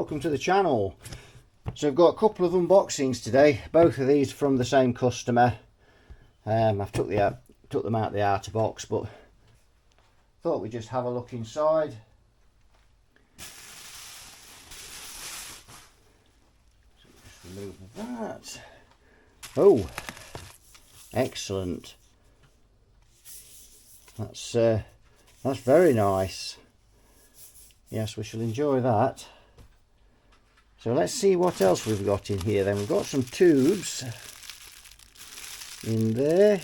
welcome to the channel. So I've got a couple of unboxings today, both of these from the same customer. I've took them out of the outer box, but thought we'd just have a look inside. So just remove that. Oh, excellent. That's very nice. Yes, we shall enjoy that. So let's see what else we've got in here then. We've got some tubes in there.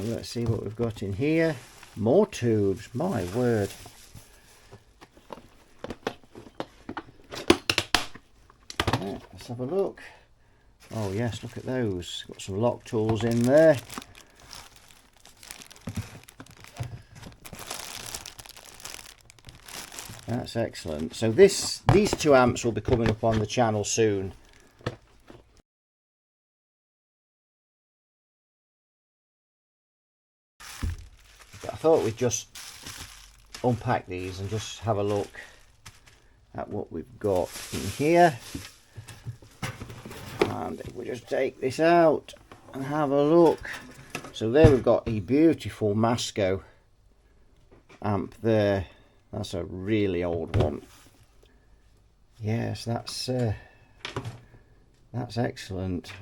Let's see what we've got in here. More tubes, my word. Yeah, let's have a look. Oh yes, look at those. Got some lock tools in there. That's excellent. So these 2 amps will be coming up on the channel soon. But I thought we'd just unpack these and just have a look at what we've got in here. And we'll just take this out and have a look. So there we've got a beautiful Masco amp there. That's a really old one. Yes, that's excellent.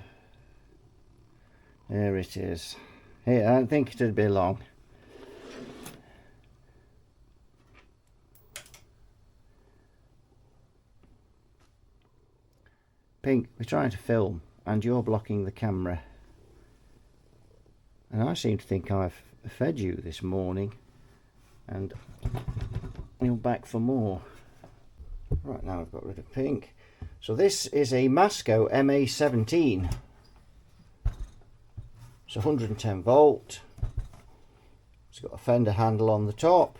There it is. Here, I don't think it'd be long. Pink, we're trying to film and you're blocking the camera. And I seem to think I've fed you this morning and you're back for more. Right, now I've got rid of Pink. So this is a Masco MA17. It's 110 volt. It's got a fender handle on the top.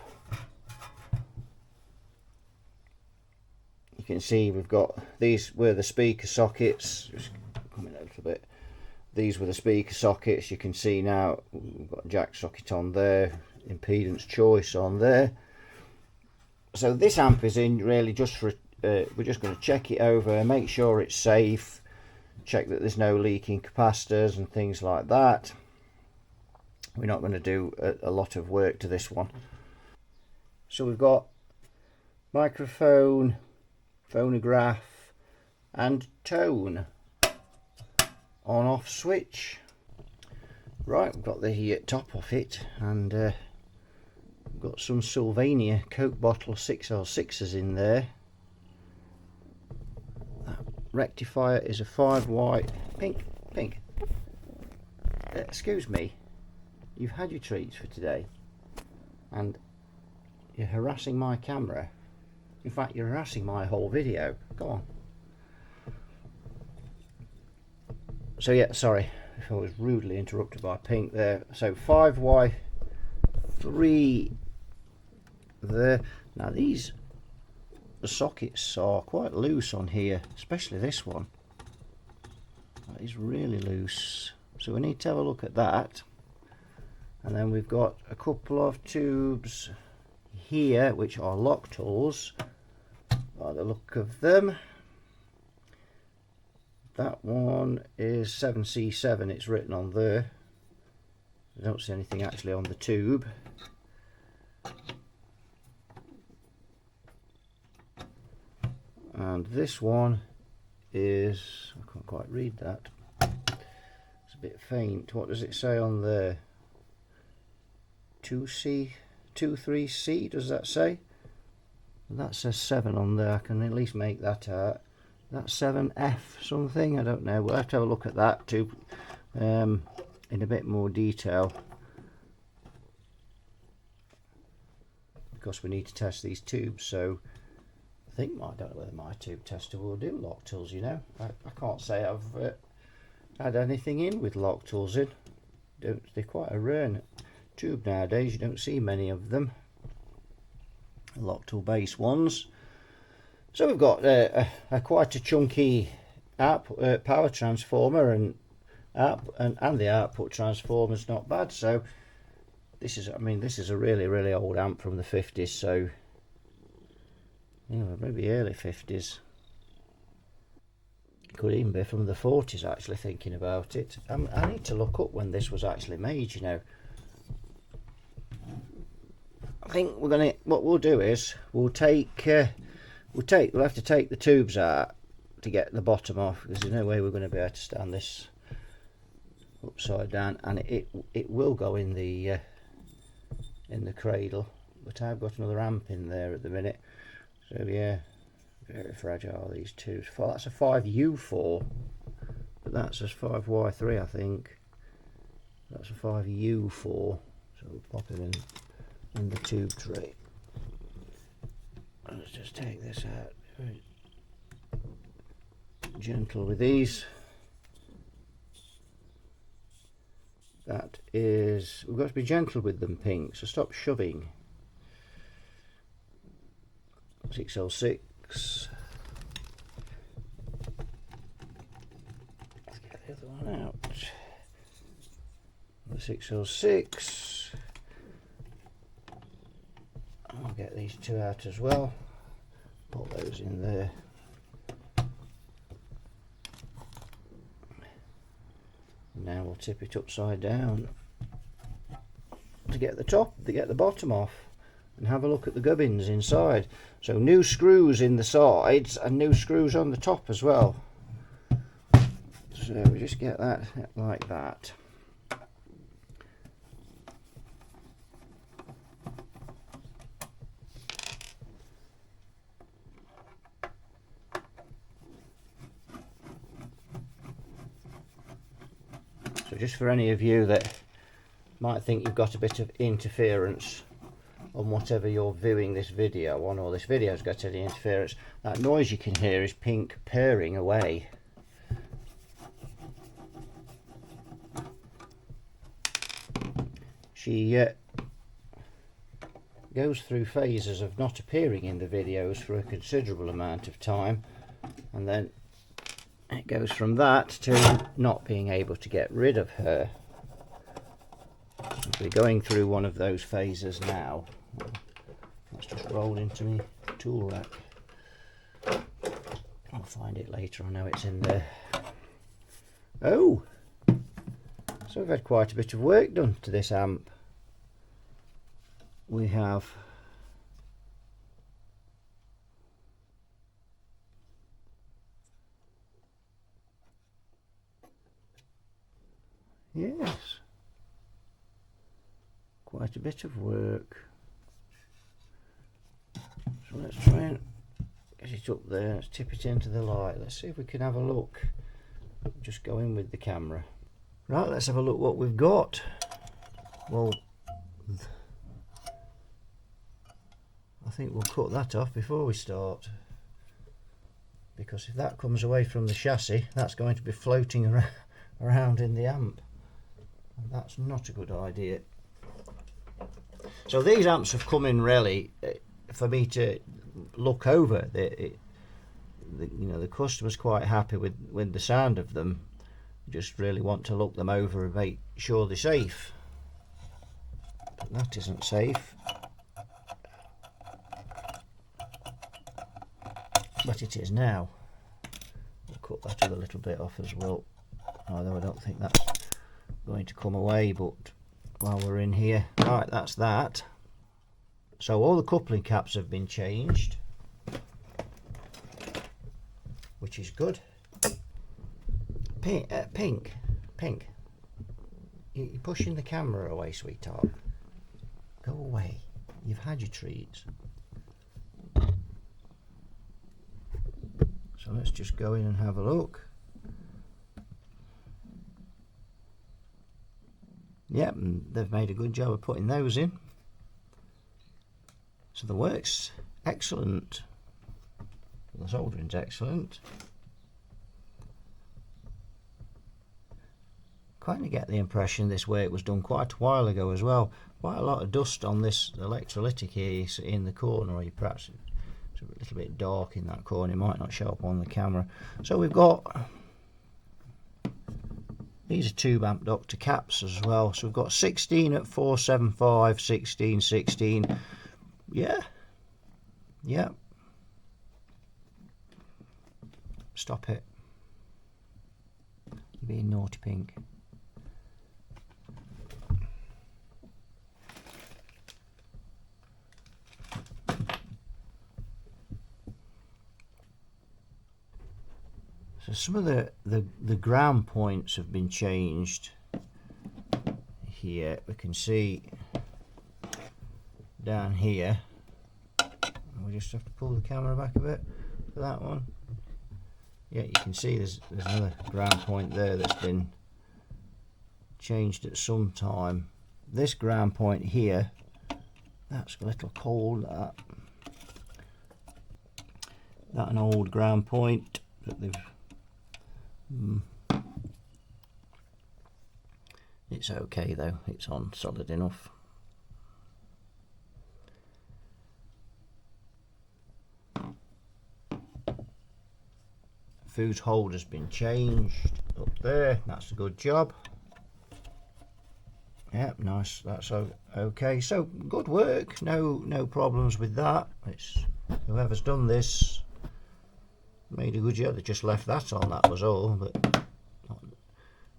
You can see we've got, these were the speaker sockets. Just coming a little bit. These were the speaker sockets. You can see now we've got a jack socket on there, impedance choice on there. So this amp is in really just for, we're just going to check it over, make sure it's safe, check that there's no leaking capacitors and things like that. We're not going to do a lot of work to this one. So we've got microphone, phonograph and tone on off switch. Right, we've got the top off it, and we've got some Sylvania Coke bottle 6L6s in there. That rectifier is a 5Y. Pink. Excuse me, you've had your treats for today and you're harassing my camera. In fact, you're harassing my whole video. Go on. So yeah, sorry if I was rudely interrupted by Pink there. So 5Y3 there. Now the sockets are quite loose on here, especially this one. That is really loose. So we need to have a look at that. And then we've got a couple of tubes here which are lock tools by the look of them. That one is 7C7, it's written on there. I don't see anything actually on the tube. And this one is, I can't quite read that. It's a bit faint. What does it say on there? 23C, does that say? And that says 7 on there. I can at least make that out. That's 7F something, I don't know. We'll have to have a look at that too in a bit more detail, because we need to test these tubes. So I think, I don't know whether my tube tester will do lock tools, you know. I can't say I've had anything in with lock tools in. They're quite a rare tube nowadays. You don't see many of them, lock tool based ones. So we've got quite a chunky power transformer and the output transformer's not bad. So this is, I mean, this is a really old amp from the 50s, so you know, maybe early 50s. Could even be from the 40s, actually, thinking about it. I need to look up when this was actually made, you know. I think we're gonna, what we'll do is we'll have to take the tubes out to get the bottom off, because there's no way we're going to be able to stand this upside down, and it will go in the cradle. But I've got another amp in there at the minute, so yeah, very fragile, these tubes. That's a 5U4, but that's a 5Y3, I think. That's a 5U4, so we'll pop it in the tube tray. Let's just take this out. Very gentle with these. That is, we've got to be gentle with them, Pink, so stop shoving. 606. Let's get the other one out. The 606. I'll get these two out as well. Put those in there. Now we'll tip it upside down to get the bottom off, and have a look at the gubbins inside. So new screws in the sides and new screws on the top as well. So we just get that like that. So just for any of you that might think you've got a bit of interference on whatever you're viewing this video on, or this video's got any interference, that noise you can hear is Pink purring away. She goes through phases of not appearing in the videos for a considerable amount of time, and then it goes from that to not being able to get rid of her. We're going through one of those phases now. Let's just roll into my tool rack. I'll find it later, I know it's in there. Oh! So we've had quite a bit of work done to this amp. We have yes, quite a bit of work. So let's try and get it up there. Let's tip it into the light. Let's see if we can have a look. Just go in with the camera. Right, let's have a look what we've got. Well, I think we'll cut that off before we start, because if that comes away from the chassis, that's going to be floating around in the amp, and that's not a good idea. So these amps have come in really for me to look over. You know, the customer's quite happy with the sound of them. Just really want to look them over and make sure they're safe. But that isn't safe. But it is now. We'll cut that other little bit off as well, although I don't think that's going to come away, but while we're in here. Right, that's that. So all the coupling caps have been changed, which is good. Pink, you're pushing the camera away, sweetheart. Go away. You've had your treats. So let's just go in and have a look. Yep, and they've made a good job of putting those in. So the work's excellent. The soldering's excellent. Kind of get the impression this work was done quite a while ago as well. Quite a lot of dust on this electrolytic here in the corner, or perhaps it's a little bit dark in that corner. It might not show up on the camera. So we've got These are tube abductor caps as well. So we've got 16 at 475, 16, 16. Yeah. Yeah. Stop it. You're being naughty, Pink. So some of the ground points have been changed here. We can see down here. We just have to pull the camera back a bit for that one. Yeah, you can see there's another ground point there that's been changed at some time. This ground point here, that's a little cold. That an old ground point that they've. It's okay though, it's on solid enough. Fuse holder's been changed up there, that's a good job. Yep, nice, that's okay. So good work, no problems with that. It's whoever's done this made a good job. They just left that on, that was all. But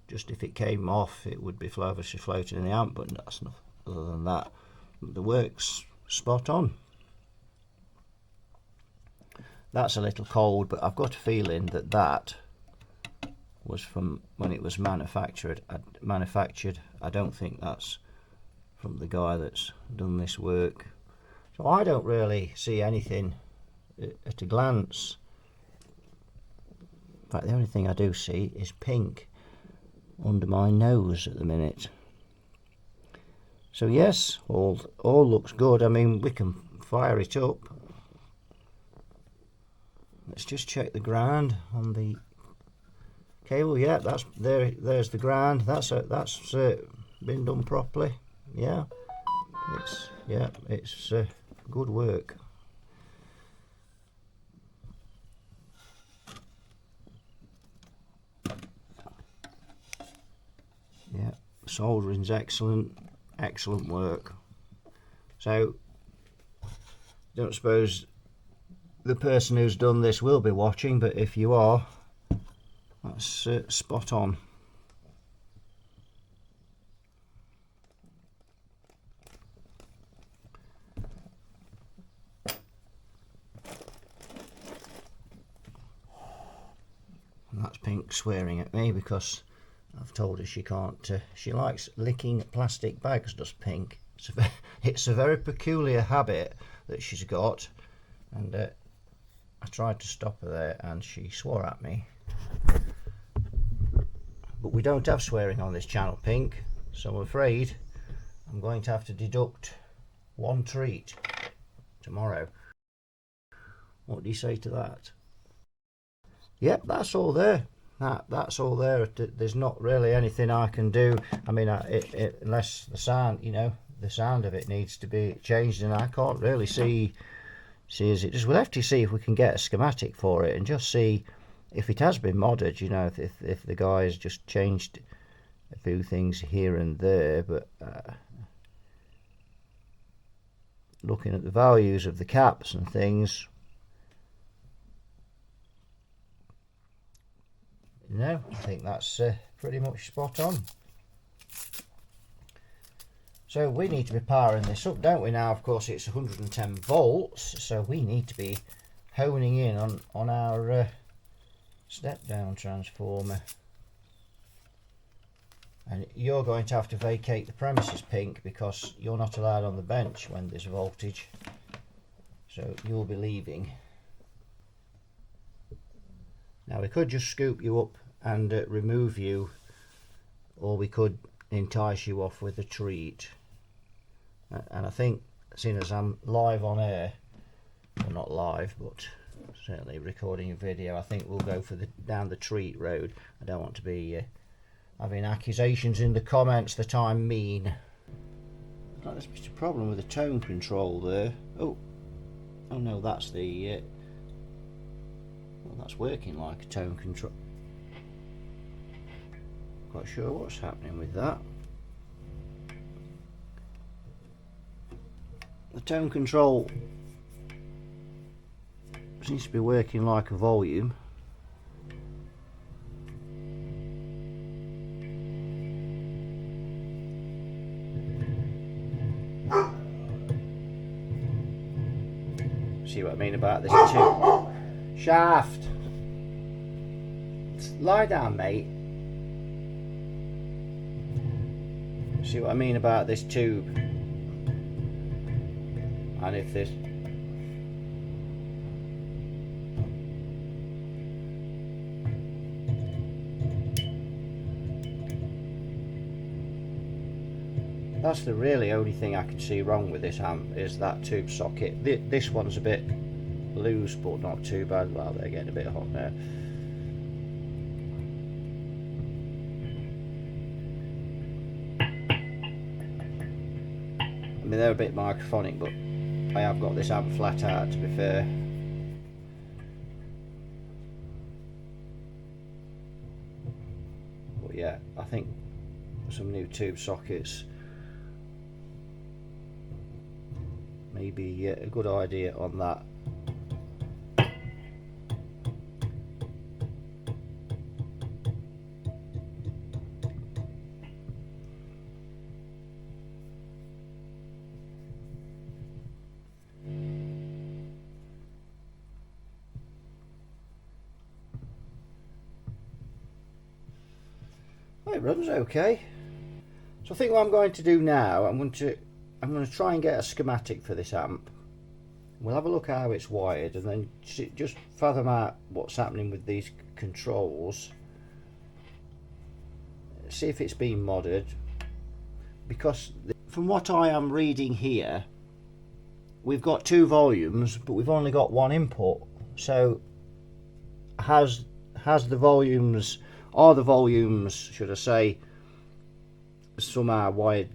just if it came off, it would be obviously floating in the amp. But that's not. Other than that, the work's spot on. That's a little cold, but I've got a feeling that that was from when it was manufactured. I don't think that's from the guy that's done this work. So I don't really see anything at a glance. In fact, the only thing I do see is pink under my nose at the minute. So yes, all looks good. I mean, we can fire it up. Let's just check the ground on the cable. Yeah, that's there. There's the ground. That's been done properly. Yeah, it's good work. Yeah, soldering's excellent work. So don't suppose the person who's done this will be watching, but if you are, that's spot on. And that's Pink swearing at me because I've told her she can't. She likes licking plastic bags, does Pink. It's a very peculiar habit that she's got, and I tried to stop her there, and she swore at me. But we don't have swearing on this channel, Pink. So I'm afraid I'm going to have to deduct one treat tomorrow. What do you say to that? Yep, that's all there. That's all there. There's not really anything I can do. I mean, unless the sound, the sound of it needs to be changed, and I can't really see as it is. We'll have to see if we can get a schematic for it and just see if it has been modded. If the guys just changed a few things here and there, but looking at the values of the caps and things. No, I think that's pretty much spot on. So we need to be powering this up, don't we? Now, of course, it's 110 volts, so we need to be honing in on our step down transformer. And you're going to have to vacate the premises, Pink, because you're not allowed on the bench when there's voltage. So you'll be leaving. Now we could just scoop you up and remove you, or we could entice you off with a treat. And I think, seeing as I'm live on air, well, not live, but certainly recording a video, I think we'll go for down the treat road. I don't want to be having accusations in the comments that I'm mean. There's a problem with the tone control there. Oh no, that's the well, that's working like a tone control. quite sure what's happening with that. The tone control seems to be working like a volume. See what I mean about this tube? Shaft! Lie down, mate. See what I mean about this tube? And if this that's the really only thing I can see wrong with this amp, is that tube socket. This one's a bit loose but not too bad. Well, they're getting a bit hot now. I mean, they're a bit microphonic, but I have got this amp flat out, to be fair. But yeah, I think some new tube sockets may be a good idea on that. It runs okay. So I think what I'm going to do now, I'm going to try and get a schematic for this amp. We'll have a look at how it's wired, and then just fathom out what's happening with these controls. See if it's been modded, because from what I am reading here, we've got 2 volumes, but we've only got 1 input. So has the volumes, are the volumes, should I say, somehow wired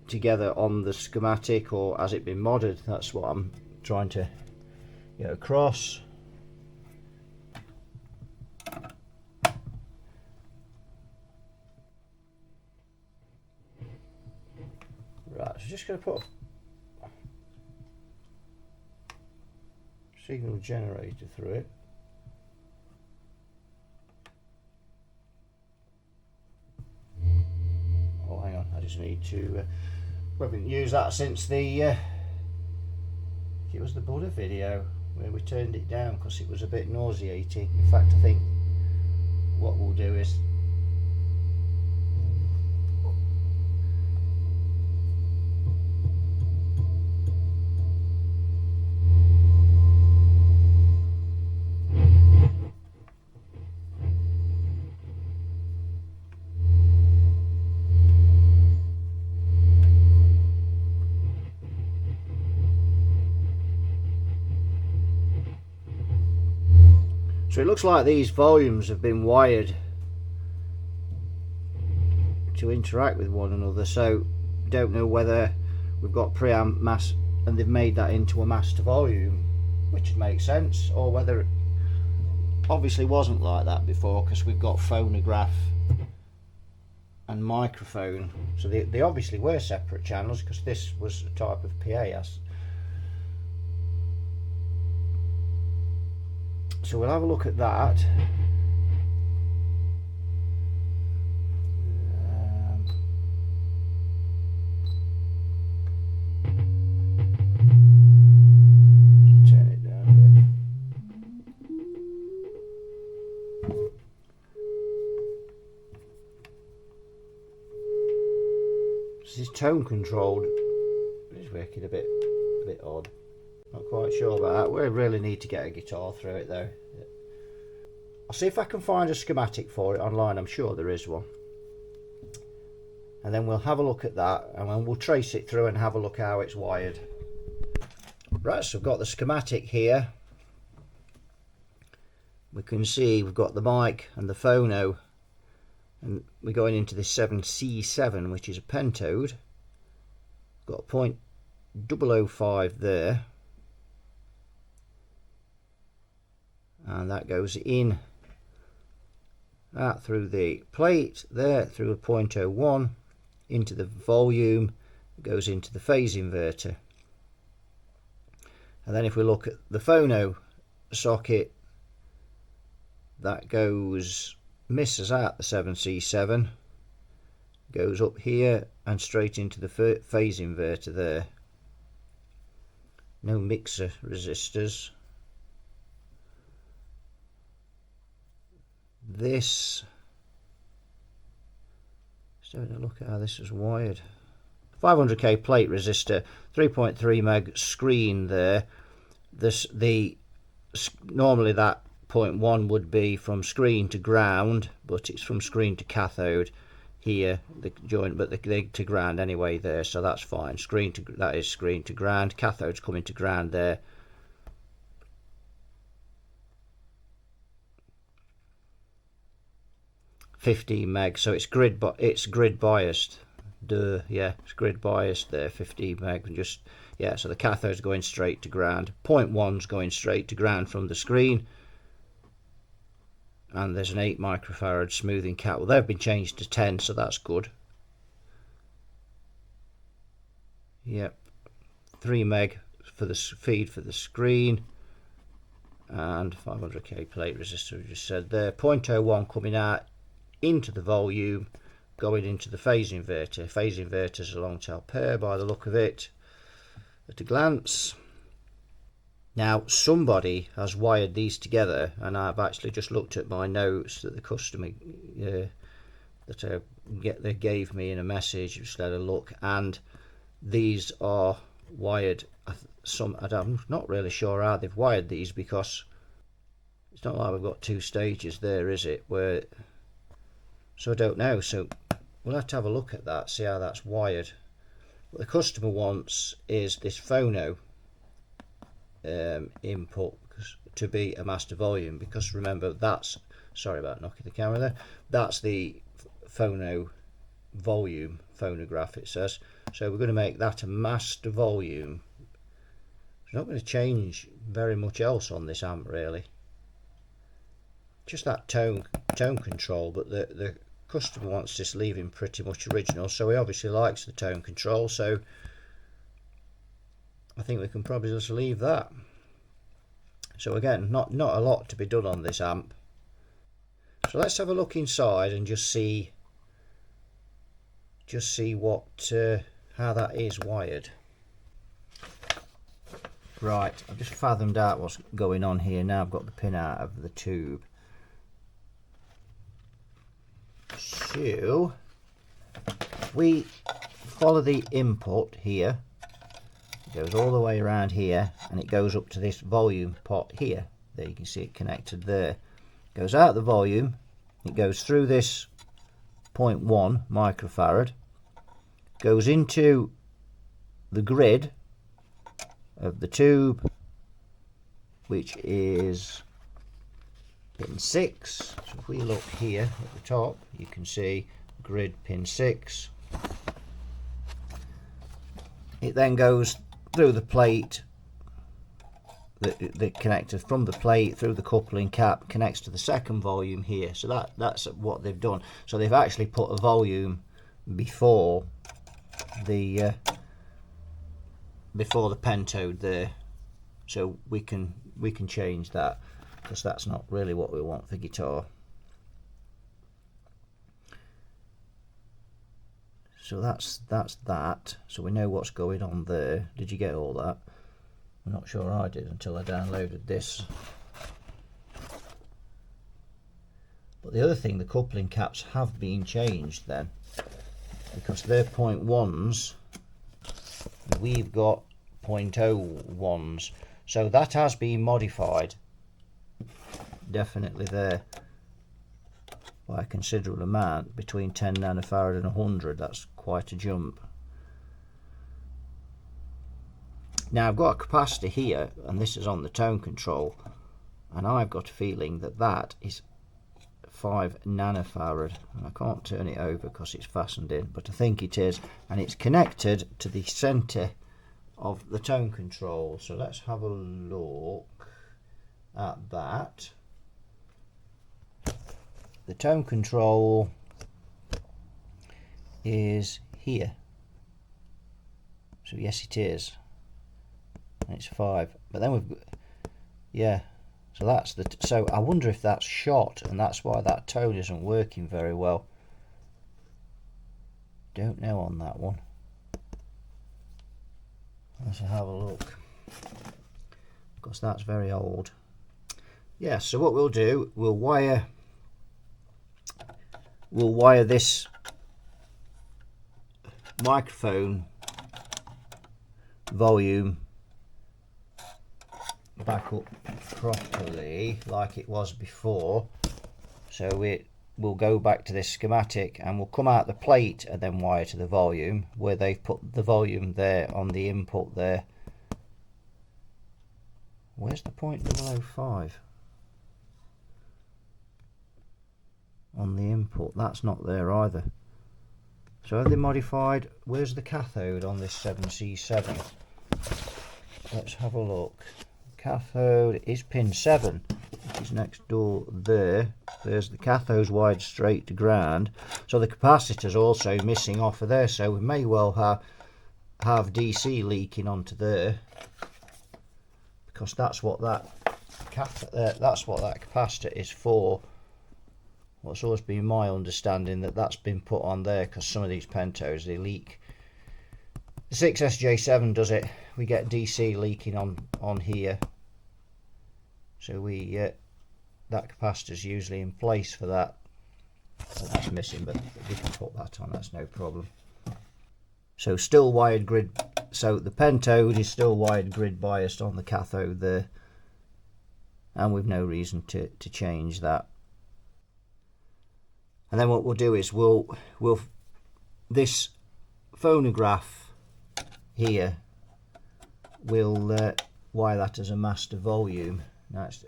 together on the schematic, or has it been modded? That's what I'm trying to get across. Right, so just going to put a signal generator through it. Oh, hang on, I just need to we haven't used that since the it was the Buddha video where we turned it down because it was a bit nauseating. In fact, I think what we'll do is so it looks like these volumes have been wired to interact with one another, so don't know whether we've got preamp mass and they've made that into a master volume, which would make sense, or whether it obviously wasn't like that before, because we've got phonograph and microphone, so they obviously were separate channels, because this was a type of PA. So we'll have a look at that. Turn it down a bit. This is tone controlled. It's working a bit odd. Not quite sure about that. We really need to get a guitar through it though. I'll see if I can find a schematic for it online. I'm sure there is one. And then we'll have a look at that, and then we'll trace it through and have a look how it's wired. Right, so we've got the schematic here. We can see we've got the mic and the phono, and we're going into this 7C7, which is a pentode. Got a 0.005 there, and that goes in out through the plate there, through a 0.01 into the volume, goes into the phase inverter. And then if we look at the phono socket, that misses out the 7C7, goes up here and straight into the phase inverter there. No mixer resistors. This, just having a look at how this is wired. 500k plate resistor, 3.3 meg screen there. Normally that 0.1 would be from screen to ground, but it's from screen to cathode here, the joint, but they to ground anyway there, so that's fine. That is screen to ground. Cathode's coming to ground there. $15 meg, so it's grid biased. Yeah, it's grid biased there. 15 meg, and just, yeah, so the cathode's going straight to ground. 0.1's going straight to ground from the screen, and there's an 8 microfarad smoothing cap. Well, they've been changed to 10, so that's good. Yep, 3 meg for the feed for the screen, and 500k plate resistor we just said there. 0.01 coming out into the volume, going into the phase inverter. Phase inverter is a long tail pair by the look of it at a glance. Now somebody has wired these together, and I've actually just looked at my notes that the customer they gave me in a message. Just had a look, and these are wired. I'm not really sure how they've wired these, because it's not like we've got two stages there, is it? So I don't know. So we'll have to have a look at that, see how that's wired. What the customer wants is this phono input to be a master volume, because remember, that's, sorry about knocking the camera there, that's the phono volume, phonograph it says. So we're going to make that a master volume. It's not going to change very much else on this amp really, just that tone control, but the customer wants this leaving pretty much original, so he obviously likes the tone control, so I think we can probably just leave that. So again, not a lot to be done on this amp. So let's have a look inside and just see what how that is wired. Right, I've just fathomed out what's going on here. Now I've got the pin out of the tube. So we follow the input here, it goes all the way around here, and it goes up to this volume pot here. There you can see it connected there. Goes out the volume, it goes through this 0.1 microfarad, goes into the grid of the tube, which is pin 6. So if we look here at the top, you can see grid pin 6. It then goes through the plate, the connector from the plate through the coupling cap, connects to the second volume here. So that's what they've done. So they've actually put a volume before the pentode there. So we can change that, because that's not really what we want for guitar. So that's that. So we know what's going on there. Did you get all that? I'm not sure I did until I downloaded this. But the other thing, the coupling caps have been changed then, because they're 0.1s, we've got 0.01s. So that has been modified, definitely there, by a considerable amount, between 10 nanofarad and 100. That's quite a jump. Now I've got a capacitor here, and this is on the tone control, and I've got a feeling that that is 5 nanofarad, and I can't turn it over because it's fastened in, but I think it is, and it's connected to the center of the tone control. So let's have a look at that. the tone control is here. So yes, it is, and it's 5. But then we've got, yeah. So that's the. So I wonder if that's shot, and that's why that tone isn't working very well. Don't know on that one. Let's have a look, because that's very old. Yeah. So what we'll do, we'll wire this microphone volume back up properly like it was before. So we'll go back to this schematic and we'll come out the plate and then wire to the volume, where they've put the volume there on the input there. Where's the 0.005 on the input? That's not there either. So have they modified? Where's the cathode on this 7C7? Let's have a look. Cathode is pin 7, which is next door there. There's the cathode's wired straight to ground. So the capacitor's also missing off of there. So we may well have DC leaking onto there, because that's what that capacitor is for. What's always been my understanding, that's been put on there because some of these Pentos, they leak. The 6SJ7 does it. We get DC leaking on here, so that capacitor's usually in place for that. So that's missing, but we can put that on, that's no problem. So still wired grid, so the pentode is still wired grid biased on the cathode there, and we've no reason to change that. And then what we'll do is we'll this phonograph here, we'll wire that as a master volume. Now it's,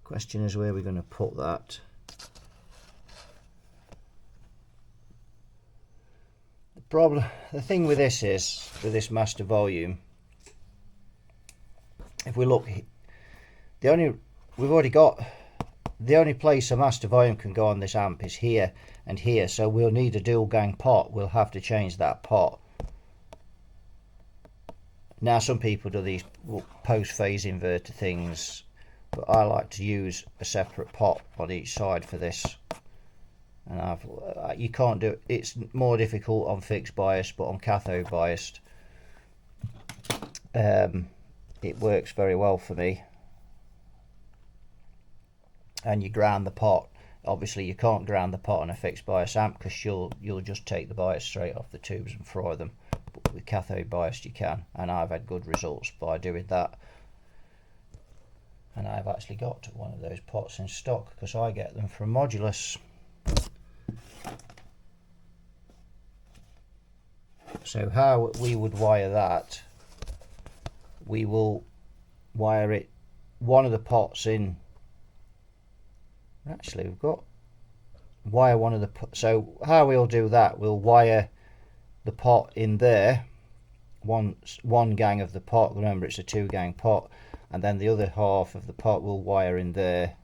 question is where we're going to put that. The thing with this is, with this master volume, if we look, we've already got, the only place a master volume can go on this amp is here and here, so we'll need a dual gang pot. We'll have to change that pot. Now some people do these post phase inverter things, but I like to use a separate pot on each side for this. And you can't do it. It's more difficult on fixed bias, but on cathode biased, it works very well for me. And you ground the pot. Obviously you can't ground the pot on a fixed bias amp, because you'll just take the bias straight off the tubes and fry them. But with cathode biased you can, and I've had good results by doing that. And I've actually got one of those pots in stock, because I get them from Modulus. So how we would wire that, we will wire it, one of the pots in, actually we've got wire one of the, so how we'll do that, we'll wire the pot in there, one gang of the pot, remember it's a 2-gang pot, and then the other half of the pot will wire in there.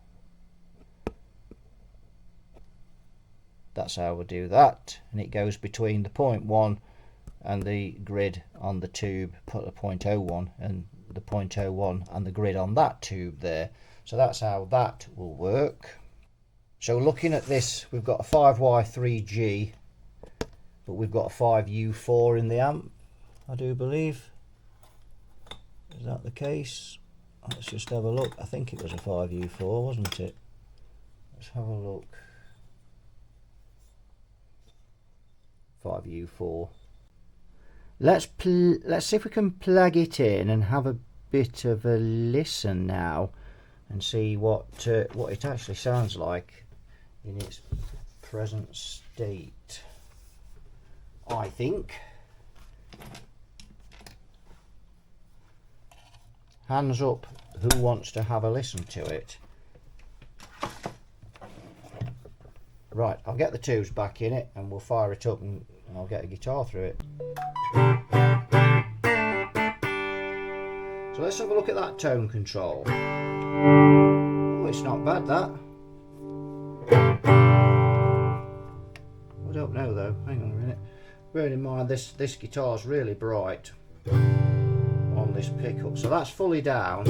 That's how we'll do that, and it goes between the 0.1 and the grid on the tube, put the 0.01 and the 0.01 and the grid on that tube there. So that's how that will work. So looking at this, we've got a 5Y3G, but we've got a 5U4 in the amp, I do believe. Is that the case? Let's just have a look. I think it was a 5U4, wasn't it? Let's have a look. 5U4. Let's see if we can plug it in and have a bit of a listen now, and see what it actually sounds like in its present state. I think. Hands up who wants to have a listen to it. Right, I'll get the tubes back in it and we'll fire it up, and I'll get a guitar through it. So let's have a look at that tone control. Oh, it's not bad, that. I don't know though, hang on a minute. Bearing in mind this guitar's really bright on this pickup, so that's fully down.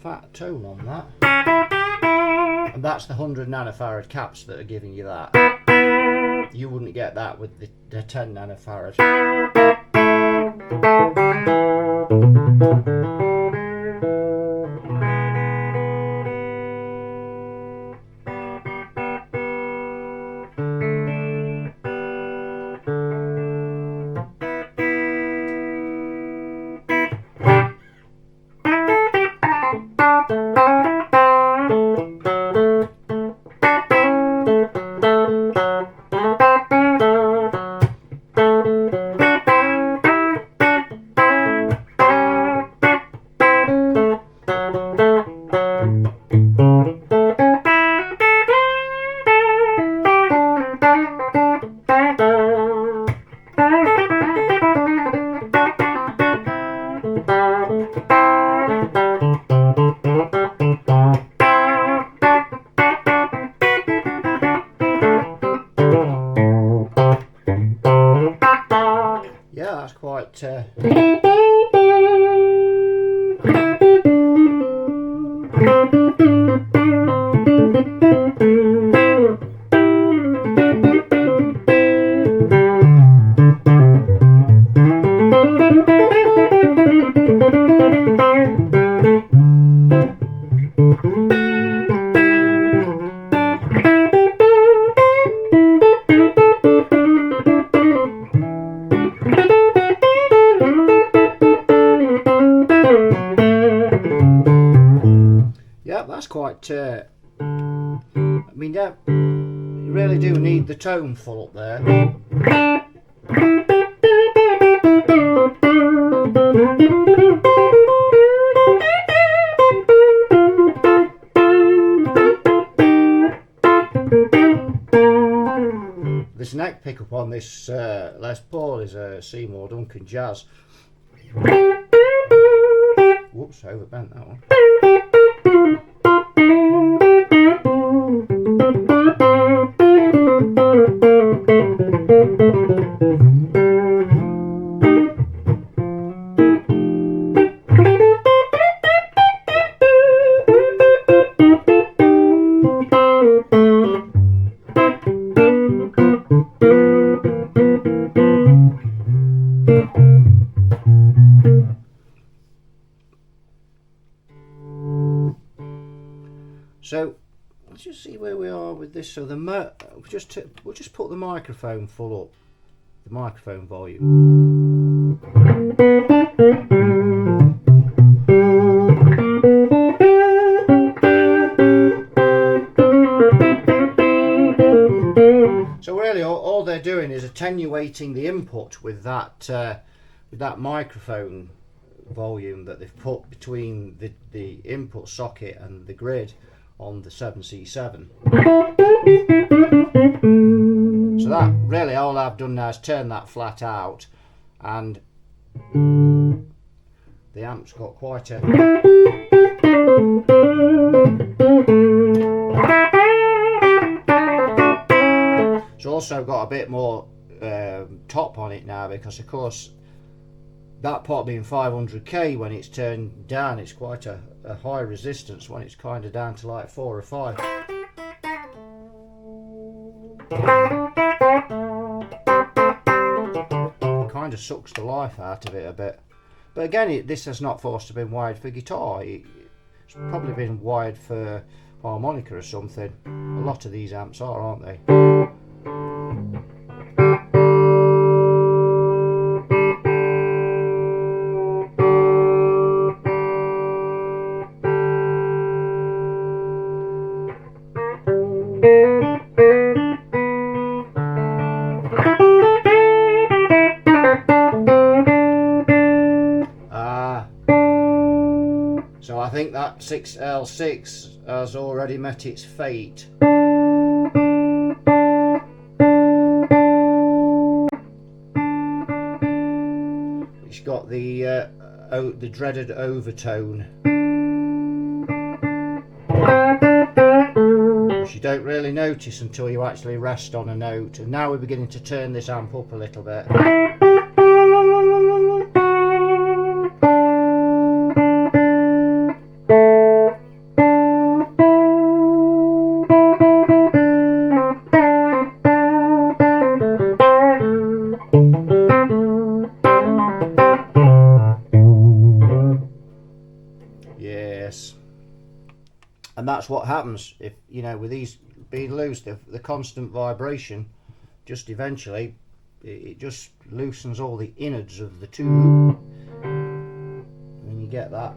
Fat tone on that, and that's the 100 nanofarad caps that are giving you that. You wouldn't get that with the 10 nanofarad. Yeah, that's quite I mean, yeah, you really do need the tone full up there. This neck pickup on this Les Paul is a Seymour Duncan Jazz. Whoops, I overbent that one. So let's just see where we are with this. So we'll just put the microphone full up, the microphone volume. So really, all they're doing is attenuating the input with that microphone volume that they've put between the input socket and the grid on the 7C7. So that really, all I've done now is turn that flat out, and the amp's got quite a it's also got a bit more top on it now, because of course that pot being 500k, when it's turned down, it's quite a high resistance when it's kind of down to like 4 or 5. It kind of sucks the life out of it a bit. But again, this has not forced to been wired for guitar. It's probably been wired for harmonica or something. A lot of these amps are, aren't they? So I think that 6L6 has already met its fate. It's got the dreaded overtone, which you don't really notice until you actually rest on a note. And now we're beginning to turn this amp up a little bit. Yes, and that's what happens if, you know, with these being loose, the constant vibration just eventually it just loosens all the innards of the tube, and you get that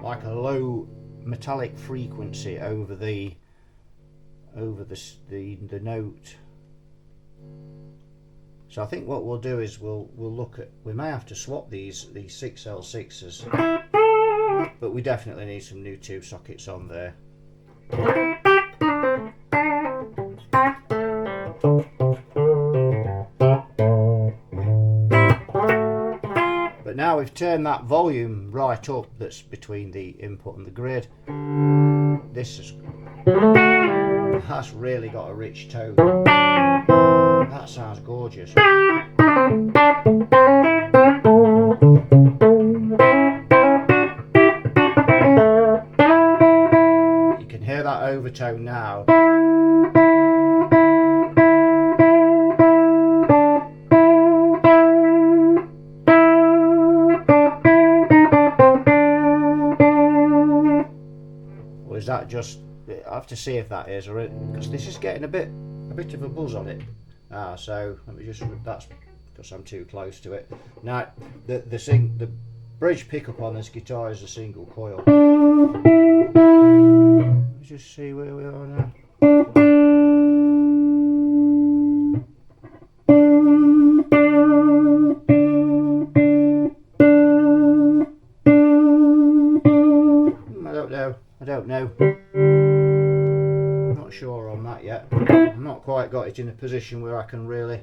like a low metallic frequency over the note. So I think what we'll do is we'll look at, we may have to swap these 6L6s, but we definitely need some new tube sockets on there. But now we've turned that volume right up that's between the input and the grid. This has really got a rich tone. That sounds gorgeous. You can hear that overtone now. Or is that just, I have to see if that is, or because this is getting a bit of a buzz on it. So let me just, that's because I'm too close to it. Now the bridge pickup on this guitar is a single coil. Let's just see where we are now. I don't know. Not sure on that yet. I've not quite got it in a position where I can really.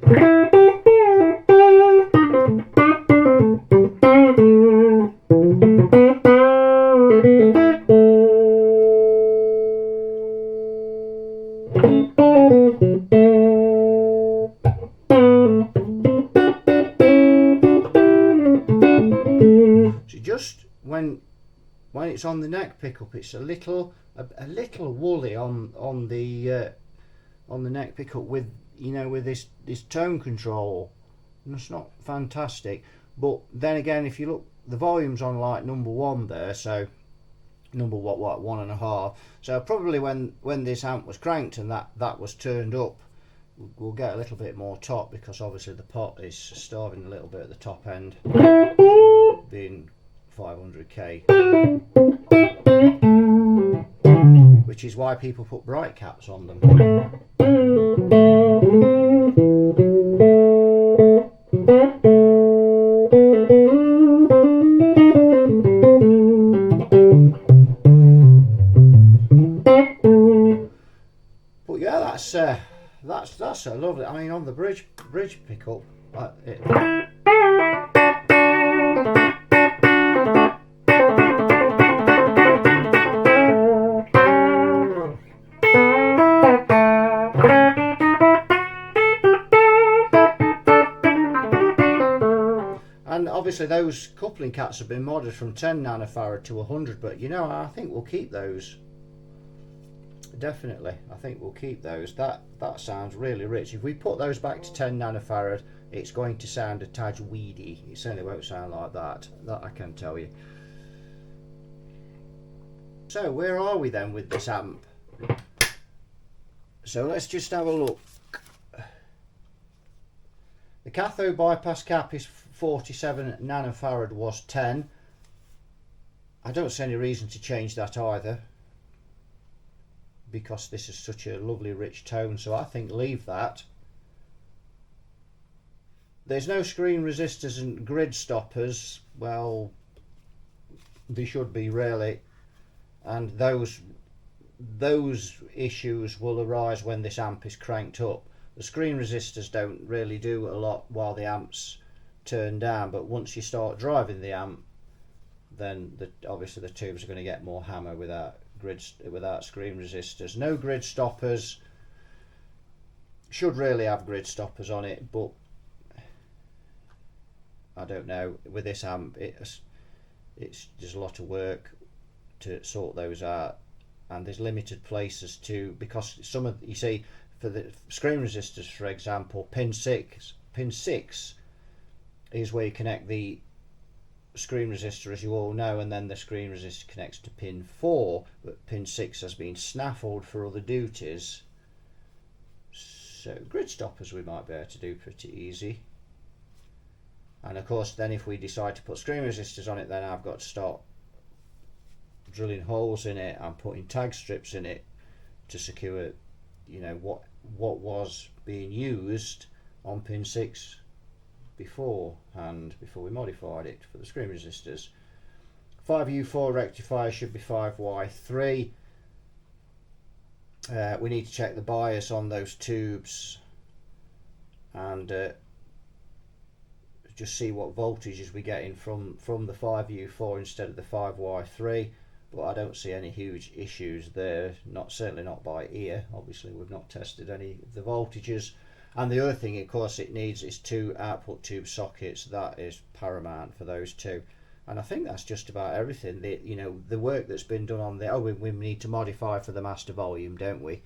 So just when it's on the neck pickup, it's a little woolly on the neck pickup with, you know, with this tone control, and it's not fantastic. But then again, if you look, the volume's on like number 1 there, so number what 1.5. So probably when this amp was cranked and that was turned up, we'll get a little bit more top, because obviously the pot is starving a little bit at the top end, being 500k, which is why people put bright caps on them. that's so lovely. I mean, on the bridge pickup, and obviously those coupling cats have been modded from 10 nanofarad to 100, but you know, I think we'll keep those. Definitely, I think we'll keep those. That sounds really rich. If we put those back to 10 nanofarad, it's going to sound a tad weedy. It certainly won't sound like that. That I can tell you. So where are we then with this amp? So let's just have a look. The cathode bypass cap is 47 nanofarad, was 10. I don't see any reason to change that either, because this is such a lovely rich tone, so I think leave that. There's no screen resistors and grid stoppers. Well, they should be really, and those issues will arise when this amp is cranked up. The screen resistors don't really do a lot while the amp's turned down, but once you start driving the amp, then obviously the tubes are going to get more hammer without screen resistors. No grid stoppers. Should really have grid stoppers on it, but I don't know. With this amp, it's there's a lot of work to sort those out, and there's limited places to, because some of, you see, for the screen resistors, for example, pin 6 is where you connect the screen resistor, as you all know, and then the screen resistor connects to pin 4, but pin 6 has been snaffled for other duties. So grid stoppers we might be able to do pretty easy. And of course then if we decide to put screen resistors on it, then I've got to start drilling holes in it and putting tag strips in it to secure, you know, what was being used on pin 6 before we modified it for the screen resistors. 5U4 rectifier should be 5Y3. We need to check the bias on those tubes and just see what voltages we're getting from the 5U4 instead of the 5Y3, but I don't see any huge issues there, certainly not by ear. Obviously we've not tested any of the voltages. And the other thing, of course, it needs is 2 output tube sockets. That is paramount for those two. And I think that's just about everything. The work that's been done on we need to modify for the master volume, don't we?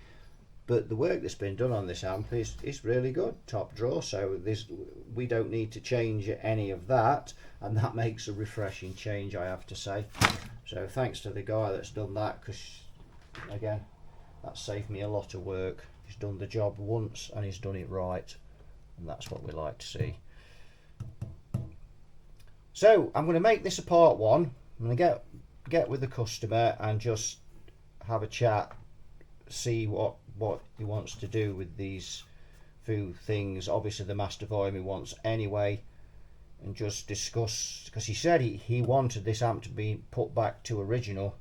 But the work that's been done on this amp is really good, top drawer. So we don't need to change any of that, and that makes a refreshing change, I have to say. So thanks to the guy that's done that, because again, that saved me a lot of work. He's done the job once and he's done it right, and that's what we like to see. So I'm going to make this a part 1. I'm going to get with the customer and just have a chat, see what he wants to do with these few things. Obviously the master volume he wants anyway, and just discuss, because he said he wanted this amp to be put back to original.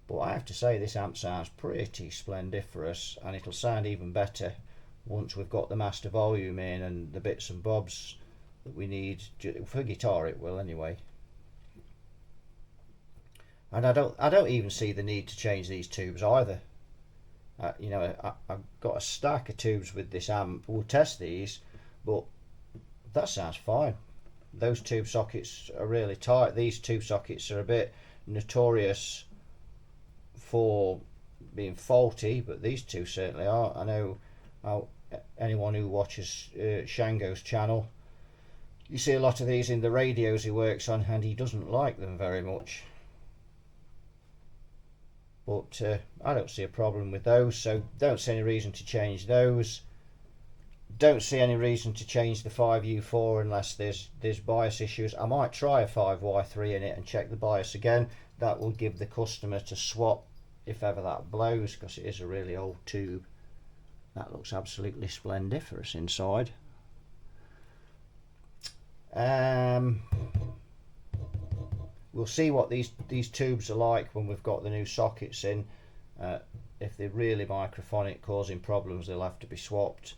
But I have to say this amp sounds pretty splendiferous, and it'll sound even better once we've got the master volume in and the bits and bobs that we need. For guitar it will anyway. And I don't even see the need to change these tubes either. I've got a stack of tubes with this amp. We'll test these, but that sounds fine. Those tube sockets are really tight. These tube sockets are a bit notorious for being faulty, but these two certainly are. I know anyone who watches Shango's channel, you see a lot of these in the radios he works on, and he doesn't like them very much. But I don't see a problem with those, so don't see any reason to change those. Don't see any reason to change the 5U4 unless there's bias issues. I might try a 5Y3 in it and check the bias again. That will give the customer to swap if ever that blows, because it is a really old tube. That looks absolutely splendiferous inside. We'll see what these tubes are like when we've got the new sockets in. if they're really microphonic, causing problems, they'll have to be swapped,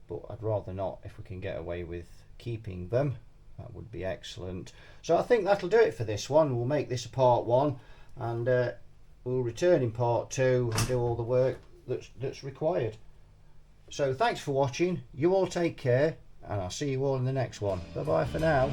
but I'd rather not. If we can get away with keeping them, that would be excellent. So I think that'll do it for this one. We'll make this a part 1, and we'll return in part 2 and do all the work that's required. So thanks for watching. You all take care, and I'll see you all in the next one. Bye bye for now.